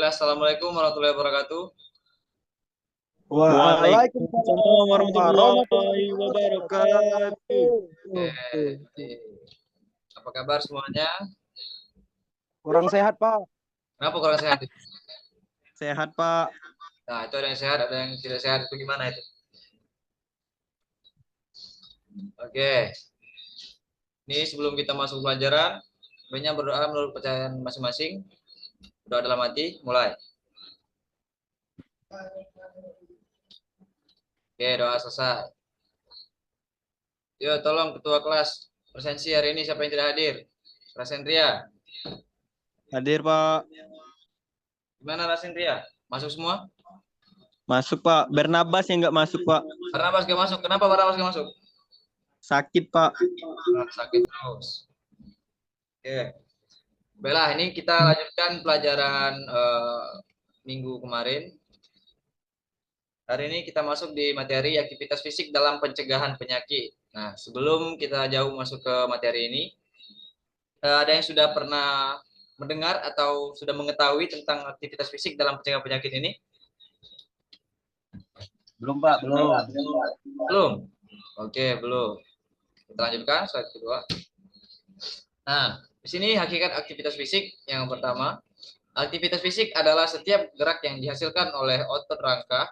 Assalamualaikum warahmatullahi wabarakatuh. Waalaikumsalam Waalaikumsalam warahmatullahi warahmatullahi wabarakatuh. Baik. Apa kabar semuanya? Kurang sehat, Pak. Kenapa kurang sehat? Sehat, Pak. Nah, itu ada yang sehat, ada yang tidak sehat. Itu gimana itu? Oke. Ini sebelum kita masuk pelajaran, banyak berdoa menurut kepercayaan masing-masing. Doa dalam hati, mulai. Oke, doa selesai. Yo, tolong ketua kelas presensi hari ini siapa yang tidak hadir? Rasendria. Hadir, Pak. Gimana Rasendria? Masuk semua? Masuk, Pak. Bernabas yang nggak masuk, Pak. Barnabas gak masuk. Kenapa Barnabas gak masuk? Sakit, Pak. Sakit terus. Oke. Baiklah, ini kita lanjutkan pelajaran minggu kemarin. Hari ini kita masuk di materi aktivitas fisik dalam pencegahan penyakit. Nah, sebelum kita jauh masuk ke materi ini, ada yang sudah pernah mendengar atau sudah mengetahui tentang aktivitas fisik dalam pencegahan penyakit ini? Belum, Pak, belum. Belum? Oke, belum. Kita lanjutkan slide kedua. Nah, di sini hakikat aktivitas fisik yang pertama. Aktivitas fisik adalah setiap gerak yang dihasilkan oleh otot rangka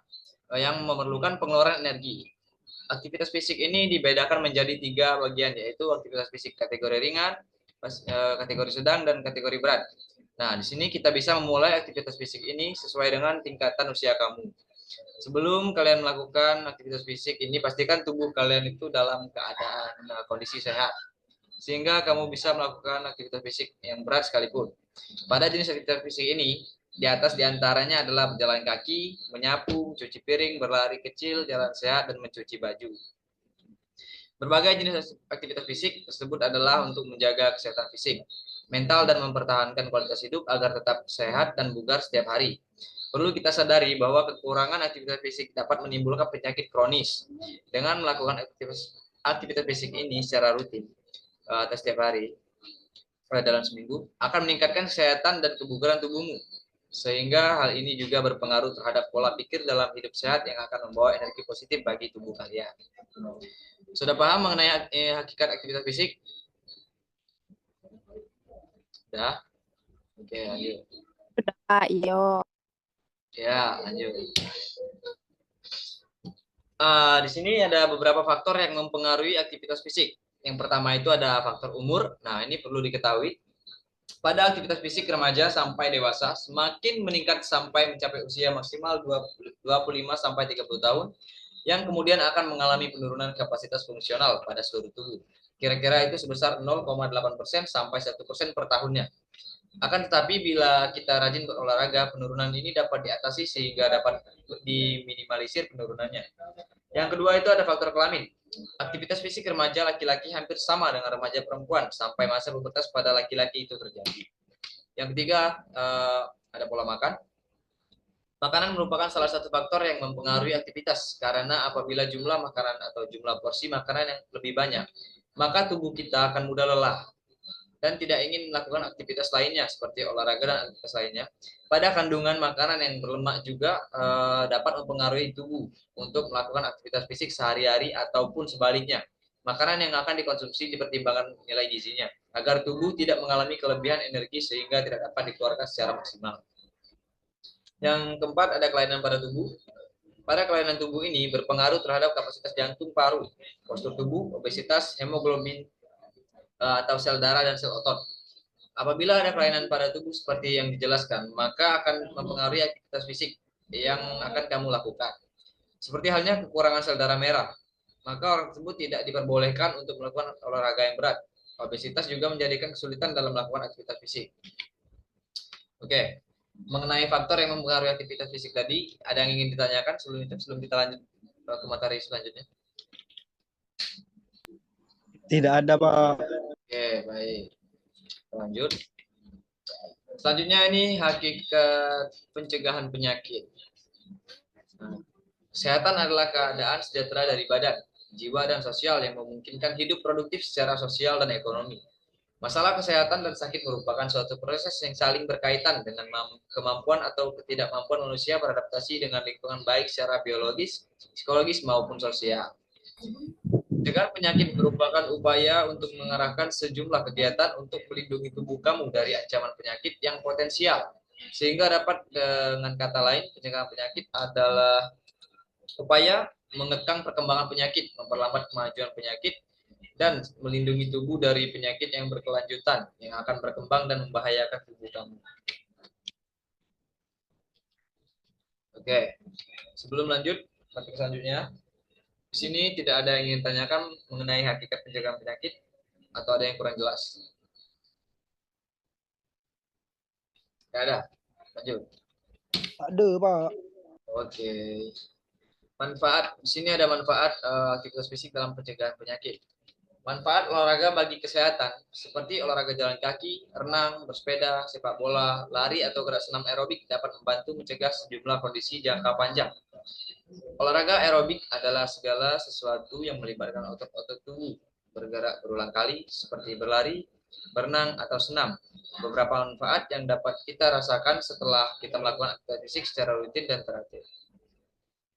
yang memerlukan pengeluaran energi. Aktivitas fisik ini dibedakan menjadi 3 bagian, yaitu aktivitas fisik kategori ringan, kategori sedang, dan kategori berat. Nah, di sini kita bisa memulai aktivitas fisik ini sesuai dengan tingkatan usia kamu. Sebelum kalian melakukan aktivitas fisik ini, pastikan tubuh kalian itu dalam keadaan kondisi sehat, sehingga kamu bisa melakukan aktivitas fisik yang berat sekalipun. Pada jenis aktivitas fisik ini, di atas diantaranya adalah berjalan kaki, menyapu, mencuci piring, berlari kecil, jalan sehat, dan mencuci baju. Berbagai jenis aktivitas fisik tersebut adalah untuk menjaga kesehatan fisik, mental, dan mempertahankan kualitas hidup agar tetap sehat dan bugar setiap hari. Perlu kita sadari bahwa kekurangan aktivitas fisik dapat menimbulkan penyakit kronis. Dengan melakukan aktivitas fisik ini secara rutin atau setiap hari dalam seminggu akan meningkatkan kesehatan dan kebugaran tubuhmu, sehingga hal ini juga berpengaruh terhadap pola pikir dalam hidup sehat yang akan membawa energi positif bagi tubuh kalian. Sudah paham mengenai hakikat aktivitas fisik? Sudah? Oke, lanjut. Sudah, iyo. Ya, lanjut. Di sini ada beberapa faktor yang mempengaruhi aktivitas fisik. Yang pertama itu ada faktor umur. Nah, ini perlu diketahui. Pada aktivitas fisik remaja sampai dewasa semakin meningkat sampai mencapai usia maksimal 25 sampai 30 tahun, yang kemudian akan mengalami penurunan kapasitas fungsional pada seluruh tubuh. Kira-kira itu sebesar 0,8% sampai 1% per tahunnya. Akan tetapi bila kita rajin berolahraga, penurunan ini dapat diatasi sehingga dapat diminimalisir penurunannya. Yang kedua itu ada faktor kelamin. Aktivitas fisik remaja laki-laki hampir sama dengan remaja perempuan sampai masa pubertas pada laki-laki itu terjadi. Yang ketiga ada pola makan. Makanan merupakan salah satu faktor yang mempengaruhi aktivitas, karena apabila jumlah makanan atau jumlah porsi makanan yang lebih banyak, maka tubuh kita akan mudah lelah dan tidak ingin melakukan aktivitas lainnya seperti olahraga dan aktivitas lainnya. Pada kandungan makanan yang berlemak juga dapat mempengaruhi tubuh untuk melakukan aktivitas fisik sehari-hari ataupun sebaliknya. Makanan yang akan dikonsumsi dipertimbangkan nilai gizinya agar tubuh tidak mengalami kelebihan energi sehingga tidak dapat dikeluarkan secara maksimal. Yang keempat ada kelainan pada tubuh. Pada kelainan tubuh ini berpengaruh terhadap kapasitas jantung, paru, postur tubuh, obesitas, hemoglobin atau sel darah dan sel otot. Apabila ada kelainan pada tubuh seperti yang dijelaskan, maka akan mempengaruhi aktivitas fisik yang akan kamu lakukan. Seperti halnya kekurangan sel darah merah, maka orang tersebut tidak diperbolehkan untuk melakukan olahraga yang berat. Obesitas juga menjadikan kesulitan dalam melakukan aktivitas fisik. Oke, mengenai faktor yang mempengaruhi aktivitas fisik tadi, ada yang ingin ditanyakan sebelum kita lanjut ke materi selanjutnya? Tidak ada, Pak. Oke, baik. Lanjut. Selanjutnya ini hakikat pencegahan penyakit. Nah, kesehatan adalah keadaan sejahtera dari badan, jiwa, dan sosial yang memungkinkan hidup produktif secara sosial dan ekonomi. Masalah kesehatan dan sakit merupakan suatu proses yang saling berkaitan dengan kemampuan atau ketidakmampuan manusia beradaptasi dengan lingkungan baik secara biologis, psikologis maupun sosial. Mencegah penyakit merupakan upaya untuk mengarahkan sejumlah kegiatan untuk melindungi tubuh kamu dari ancaman penyakit yang potensial. Sehingga dapat dengan kata lain, pencegahan penyakit adalah upaya mengekang perkembangan penyakit, memperlambat kemajuan penyakit, dan melindungi tubuh dari penyakit yang berkelanjutan yang akan berkembang dan membahayakan tubuh kamu. Oke, sebelum lanjut topik selanjutnya, di sini tidak ada yang ingin tanyakan mengenai hakikat pencegahan penyakit atau ada yang kurang jelas? Tidak ada. Lanjut. Ada, Pak. Oke. Manfaat di sini ada manfaat aktivitas fisik dalam pencegahan penyakit. Manfaat olahraga bagi kesehatan seperti olahraga jalan kaki, renang, bersepeda, sepak bola, lari atau gerak senam aerobik dapat membantu mencegah sejumlah kondisi jangka panjang. Olahraga aerobik adalah segala sesuatu yang melibatkan otot-otot tubuh bergerak berulang kali seperti berlari, berenang atau senam. Beberapa manfaat yang dapat kita rasakan setelah kita melakukan aktivitas fisik secara rutin dan teratur.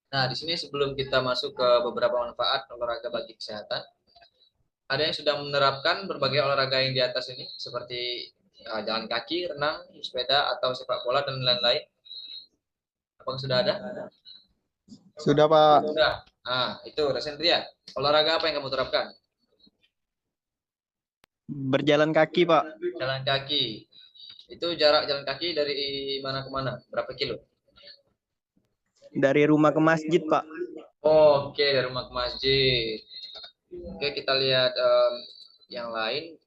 Nah, di sini sebelum kita masuk ke beberapa manfaat olahraga bagi kesehatan, ada yang sudah menerapkan berbagai olahraga yang di atas ini, seperti jalan kaki, renang, sepeda, atau sepak bola, dan lain-lain. Apakah sudah ada? Sudah, Pak. Sudah. Nah, itu Resentria. Olahraga apa yang kamu terapkan? Berjalan kaki, Pak. Jalan kaki. Itu jarak jalan kaki dari mana ke mana? Berapa kilo? Dari rumah ke masjid, Pak. Oke, dari rumah ke masjid. Oke, kita lihat yang lain.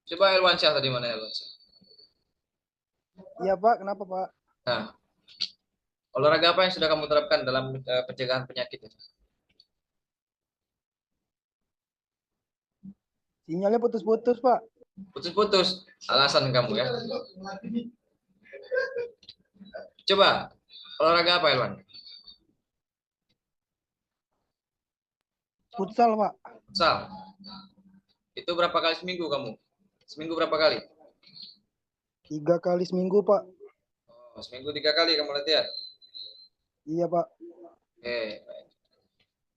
Coba Elwansyah tadi mana Elwansyah? Iya, Pak. Kenapa, Pak? Nah, olahraga apa yang sudah kamu terapkan dalam pencegahan penyakit? Sinyalnya putus-putus, Pak. Putus-putus. Alasan kamu ya. Coba, olahraga apa Elwan? Futsal, Pak. Futsal. Itu berapa kali seminggu kamu? Seminggu berapa kali? 3 kali seminggu, Pak. Oh, seminggu 3 kali kamu latihan? Iya, Pak. Oke, baik.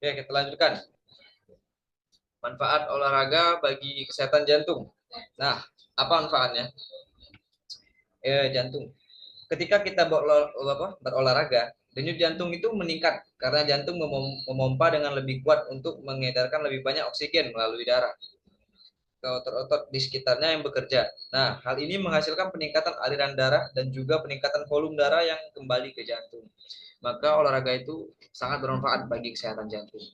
Oke, kita lanjutkan. Manfaat olahraga bagi kesehatan jantung. Nah, apa manfaatnya? Jantung. Ketika kita berolahraga, denyut jantung itu meningkat karena jantung memompa dengan lebih kuat untuk mengedarkan lebih banyak oksigen melalui darah ke otot-otot di sekitarnya yang bekerja. Nah, hal ini menghasilkan peningkatan aliran darah dan juga peningkatan volume darah yang kembali ke jantung. Maka olahraga itu sangat bermanfaat bagi kesehatan jantung.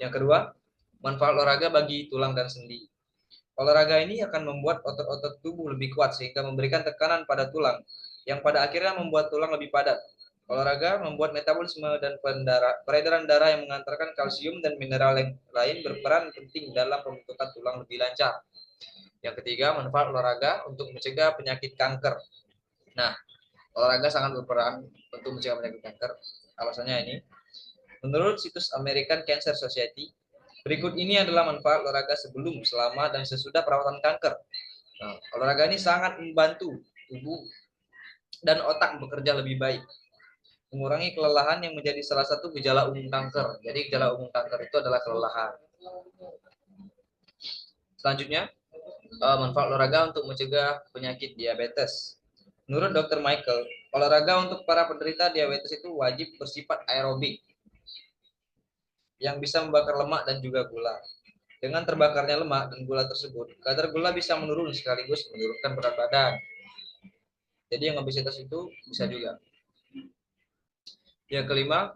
Yang kedua, manfaat olahraga bagi tulang dan sendi. Olahraga ini akan membuat otot-otot tubuh lebih kuat sehingga memberikan tekanan pada tulang yang pada akhirnya membuat tulang lebih padat. Olahraga membuat metabolisme dan peredaran darah yang mengantarkan kalsium dan mineral yang lain berperan penting dalam pembentukan tulang lebih lancar. Yang ketiga, manfaat olahraga untuk mencegah penyakit kanker. Nah, olahraga sangat berperan untuk mencegah penyakit kanker. Alasannya ini, menurut situs American Cancer Society, berikut ini adalah manfaat olahraga sebelum, selama, dan sesudah perawatan kanker. Nah, olahraga ini sangat membantu tubuh dan otak bekerja lebih baik. Mengurangi kelelahan yang menjadi salah satu gejala umum kanker. Jadi gejala umum kanker itu adalah kelelahan. Selanjutnya, manfaat olahraga untuk mencegah penyakit diabetes. Menurut Dr. Michael, olahraga untuk para penderita diabetes itu wajib bersifat aerobik yang bisa membakar lemak dan juga gula. Dengan terbakarnya lemak dan gula tersebut, kadar gula bisa menurun sekaligus menurunkan berat badan. Jadi yang obesitas itu bisa juga. Yang kelima,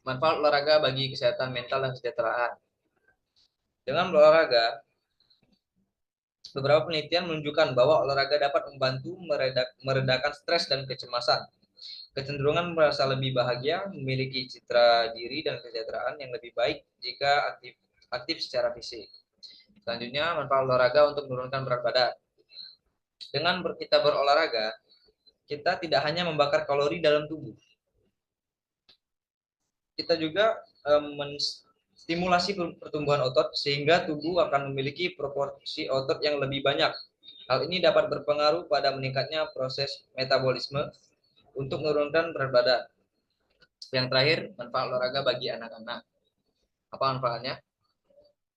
manfaat olahraga bagi kesehatan mental dan kesejahteraan. Dengan berolahraga, beberapa penelitian menunjukkan bahwa olahraga dapat membantu meredakan stres dan kecemasan. Kecenderungan merasa lebih bahagia, memiliki citra diri dan kesejahteraan yang lebih baik jika aktif secara fisik. Selanjutnya, manfaat olahraga untuk menurunkan berat badan. Dengan kita berolahraga, kita tidak hanya membakar kalori dalam tubuh, kita juga stimulasi pertumbuhan otot sehingga tubuh akan memiliki proporsi otot yang lebih banyak. Hal ini dapat berpengaruh pada meningkatnya proses metabolisme untuk menurunkan berat badan. Yang terakhir, manfaat olahraga bagi anak-anak. Apa manfaatnya?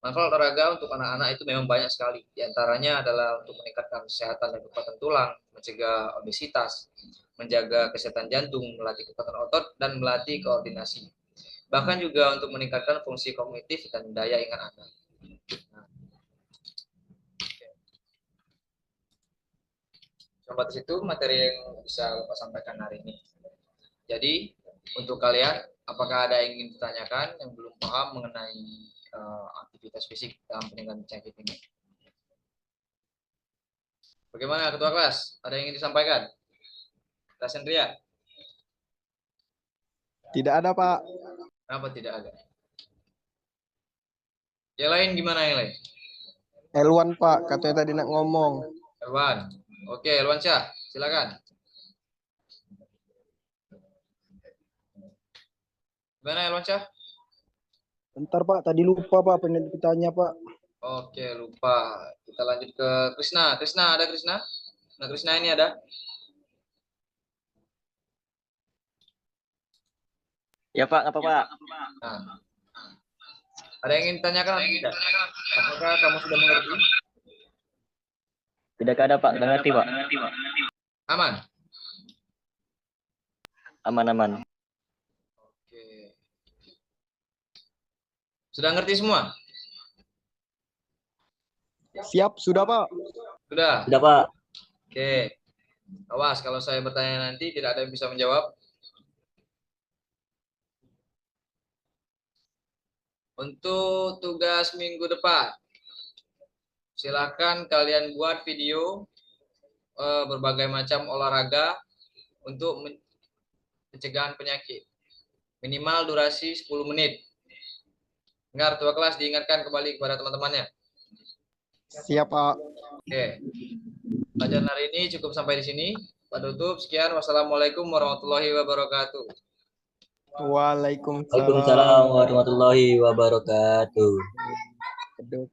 Manfaat olahraga untuk anak-anak itu memang banyak sekali. Di antaranya adalah untuk meningkatkan kesehatan dan kekuatan tulang, mencegah obesitas, menjaga kesehatan jantung, melatih kekuatan otot, dan melatih koordinasi. Bahkan juga untuk meningkatkan fungsi kognitif dan daya ingat anak. Sampai di situ materi yang bisa Bapak sampaikan hari ini. Jadi, untuk kalian, apakah ada yang ingin ditanyakan yang belum paham mengenai aktivitas fisik dalam peningkatan penyakit ini? Bagaimana Ketua Kelas? Ada yang ingin disampaikan? Kelas Hendria? Tidak ada, Pak. Kenapa tidak ada? Yang lain gimana yang lain? Elwan, Pak. Katanya tadi nak ngomong. Elwan. Oke, Elwan Syah, silakan. Gimana Elwan Syah? Bentar Pak, tadi lupa Pak pengen ditanya Pak. Oke, lupa. Kita lanjut ke Krisna. Krisna, ada Krisna? Nah, Krisna ini ada? Ya Pak, apa Pak? Nah. Ada yang ingin ditanyakan atau tidak? Apakah kamu sudah mengerti? Tidak ada Pak, sudah ngerti Pak. Aman? Aman-aman. Oke. Sudah ngerti semua? Siap, sudah, Pak. Sudah? Sudah Pak. Oke. Awas, kalau saya bertanya nanti tidak ada yang bisa menjawab. Untuk tugas minggu depan, silakan kalian buat video berbagai macam olahraga untuk pencegahan penyakit. Minimal durasi 10 menit. Dengar, Ketua Kelas diingatkan kembali kepada teman-temannya. Siap, Pak. Oke. Pelajaran hari ini cukup sampai di sini. Pak tutup, sekian. Wassalamualaikum warahmatullahi wabarakatuh. Waalaikumsalam. Waalaikumsalam warahmatullahi wabarakatuh. Aduh.